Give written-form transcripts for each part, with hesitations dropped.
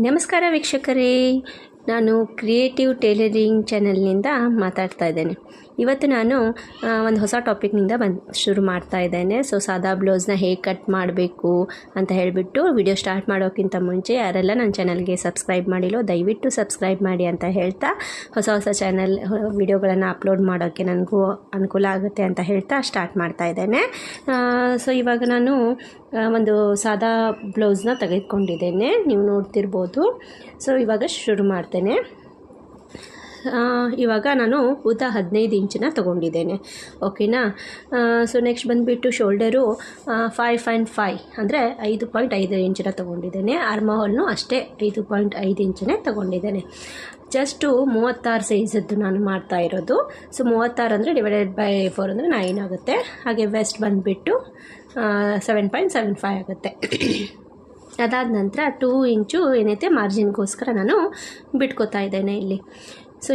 ನಮಸ್ಕಾರ ವೀಕ್ಷಕರೇ, ನಾನು ಕ್ರಿಯೇಟಿವ್ ಟೈಲರಿಂಗ್ ಚಾನೆಲ್ನಿಂದ ಮಾತಾಡ್ತಾ ಇದ್ದೇನೆ. ಇವತ್ತು ನಾನು ಒಂದು ಹೊಸ ಟಾಪಿಕ್ನಿಂದ ಶುರು ಮಾಡ್ತಾ ಇದ್ದೇನೆ. ಸಾದಾ ಬ್ಲೌಸ್ನ ಹೇಗೆ ಕಟ್ ಮಾಡಬೇಕು ಅಂತ ಹೇಳಿಬಿಟ್ಟು ವಿಡಿಯೋ ಸ್ಟಾರ್ಟ್ ಮಾಡೋಕ್ಕಿಂತ ಮುಂಚೆ ಯಾರೆಲ್ಲ ನನ್ನ ಚಾನಲ್ಗೆ ಸಬ್ಸ್ಕ್ರೈಬ್ ಮಾಡಿಲ್ಲೋ ದಯವಿಟ್ಟು ಸಬ್ಸ್ಕ್ರೈಬ್ ಮಾಡಿ ಅಂತ ಹೇಳ್ತಾ ಹೊಸ ಚಾನಲ್ ವಿಡಿಯೋಗಳನ್ನು ಅಪ್ಲೋಡ್ ಮಾಡೋಕ್ಕೆ ನನಗೂ ಅನುಕೂಲ ಆಗುತ್ತೆ ಅಂತ ಹೇಳ್ತಾ ಸ್ಟಾರ್ಟ್ ಮಾಡ್ತಾ ಇದ್ದೇನೆ. ಇವಾಗ ನಾನು ಒಂದು ಸಾದಾ ಬ್ಲೌಸ್ನ ತೆಗೆದುಕೊಂಡಿದ್ದೇನೆ, ನೀವು ನೋಡ್ತಿರ್ಬೋದು. ಇವಾಗ ಶುರು ಮಾಡ್ತೇನೆ. ಇವಾಗ ನಾನು ಉದ್ದ 15 ಇಂಚನ್ನ ತೊಗೊಂಡಿದ್ದೇನೆ, ಓಕೆನಾ. ನೆಕ್ಸ್ಟ್ ಬಂದುಬಿಟ್ಟು ಶೋಲ್ಡರು 5.5 ಅಂದರೆ 5.5 ಇಂಚನ್ನ ತೊಗೊಂಡಿದ್ದೇನೆ. ಆರ್ಮಹೋಲ್ನು ಅಷ್ಟೇ 5.5 ಇಂಚನ್ನೇ ತೊಗೊಂಡಿದ್ದೇನೆ. ಜಸ್ಟು 36 ಸೈಜದ್ದು ನಾನು ಮಾಡ್ತಾ ಇರೋದು. 36 ಅಂದರೆ ಡಿವೈಡೆಡ್ ಬೈ 4 ಅಂದರೆ 9 ಆಗುತ್ತೆ. ಹಾಗೆ ವೆಸ್ಟ್ ಬಂದುಬಿಟ್ಟು 7.75 ಆಗುತ್ತೆ. ಅದಾದ ನಂತರ 2 ಇಂಚು ಏನೈತೆ ಮಾರ್ಜಿನ್ಗೋಸ್ಕರ ನಾನು ಬಿಟ್ಕೋತಾ ಇದ್ದೇನೆ ಇಲ್ಲಿ.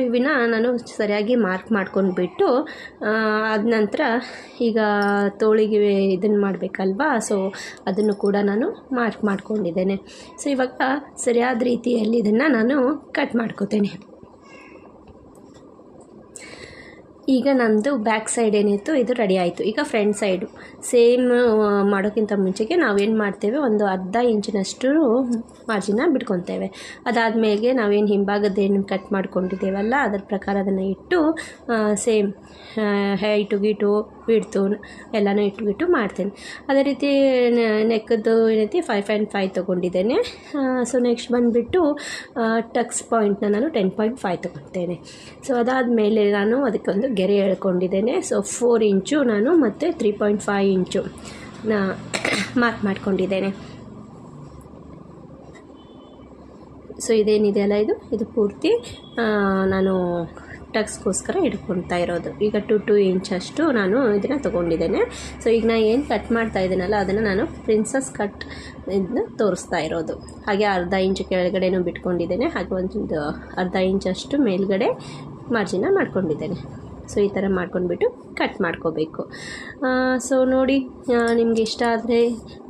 ಇವನ್ನ ನಾನು ಸರಿಯಾಗಿ ಮಾರ್ಕ್ ಮಾಡ್ಕೊಂಡ್ಬಿಟ್ಟು ಆದ ನಂತರ ಈಗ ತೋಳಿಗೆ ಇದನ್ನು ಮಾಡಬೇಕಲ್ವಾ, ಅದನ್ನು ಕೂಡ ನಾನು ಮಾರ್ಕ್ ಮಾಡ್ಕೊಂಡಿದ್ದೇನೆ. ಇವಾಗ ಸರಿಯಾದ ರೀತಿಯಲ್ಲಿ ಇದನ್ನು ನಾನು ಕಟ್ ಮಾಡ್ಕೋತೇನೆ. ಈಗ ನಮ್ಮದು ಬ್ಯಾಕ್ ಸೈಡ್ ಏನಿತ್ತು ಇದು ರೆಡಿ ಆಯಿತು. ಈಗ ಫ್ರಂಟ್ ಸೈಡು ಸೇಮ್ ಮಾಡೋಕ್ಕಿಂತ ಮುಂಚೆಗೆ ನಾವೇನು ಮಾಡ್ತೇವೆ, ಒಂದು ಅರ್ಧ ಇಂಚಿನಷ್ಟು ಮಾರ್ಜಿನ ಬಿಟ್ಕೊತೇವೆ. ಅದಾದಮೇಲೆ ನಾವೇನು ಹಿಂಭಾಗದ್ದೇನು ಕಟ್ ಮಾಡ್ಕೊಂಡಿದ್ದೇವಲ್ಲ ಅದರ ಪ್ರಕಾರ ಅದನ್ನು ಇಟ್ಟು ಸೇಮ್ ಹೈಟು ಗೀಟು ಬಿಡ್ತು ಎಲ್ಲನೂ ಇಟ್ಟು ಮಾಡ್ತೇನೆ. ಅದೇ ರೀತಿ ನೆಕ್ಕದ್ದು ಏನೈತಿ 5.5 ತೊಗೊಂಡಿದ್ದೇನೆ. ನೆಕ್ಸ್ಟ್ ಬಂದುಬಿಟ್ಟು ಟಕ್ಸ್ ಪಾಯಿಂಟ್ನ ನಾನು 10.5 ತೊಗೊಳ್ತೇನೆ. ಅದಾದಮೇಲೆ ನಾನು ಅದಕ್ಕೊಂದು ಗೆರೆ ಎಳ್ಕೊಂಡಿದ್ದೇನೆ. 4 ಇಂಚು ನಾನು ಮತ್ತು 3.5 ಇಂಚು ಮಾರ್ಕ್ ಮಾಡ್ಕೊಂಡಿದ್ದೇನೆ. ಇದೇನಿದೆಯಲ್ಲ ಇದು ಪೂರ್ತಿ ನಾನು ಟಕ್ಸ್ಗೋಸ್ಕರ ಹಿಡ್ಕೊಳ್ತಾ ಇರೋದು. ಈಗ 2 ಇಂಚಷ್ಟು ನಾನು ಇದನ್ನು ತೊಗೊಂಡಿದ್ದೇನೆ. ಈಗ ನಾನು ಏನು ಕಟ್ ಮಾಡ್ತಾ ಇದ್ದೀನಲ್ಲ ಅದನ್ನು ನಾನು ಪ್ರಿನ್ಸಸ್ ಕಟ್ ಇದನ್ನ ತೋರಿಸ್ತಾ ಇರೋದು. ಹಾಗೆ ಅರ್ಧ ಇಂಚು ಕೆಳಗಡೆನೂ ಬಿಟ್ಕೊಂಡಿದ್ದೇನೆ, ಹಾಗೆ ಒಂದು ಅರ್ಧ ಇಂಚಷ್ಟು ಮೇಲ್ಗಡೆ ಮಾರ್ಜಿನ ಮಾಡ್ಕೊಂಡಿದ್ದೇನೆ. ಈ ಥರ ಮಾಡ್ಕೊಂಡ್ಬಿಟ್ಟು ಕಟ್ ಮಾಡ್ಕೋಬೇಕು. ನೋಡಿ, ನಿಮಗೆ ಇಷ್ಟ ಆದರೆ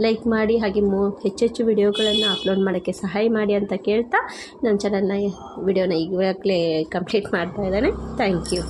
ಲೈಕ್ ಮಾಡಿ, ಹಾಗೆ ಹೆಚ್ಚೆಚ್ಚು ವಿಡಿಯೋಗಳನ್ನು ಅಪ್ಲೋಡ್ ಮಾಡೋಕ್ಕೆ ಸಹಾಯ ಮಾಡಿ ಅಂತ ಕೇಳ್ತಾ ನನ್ನ ಚಾನಲ್ನ ವಿಡಿಯೋನ ಈಗಾಗಲೇ ಕಂಪ್ಲೀಟ್ ಮಾಡ್ತಾ ಇದ್ದಾನೆ. Thank you.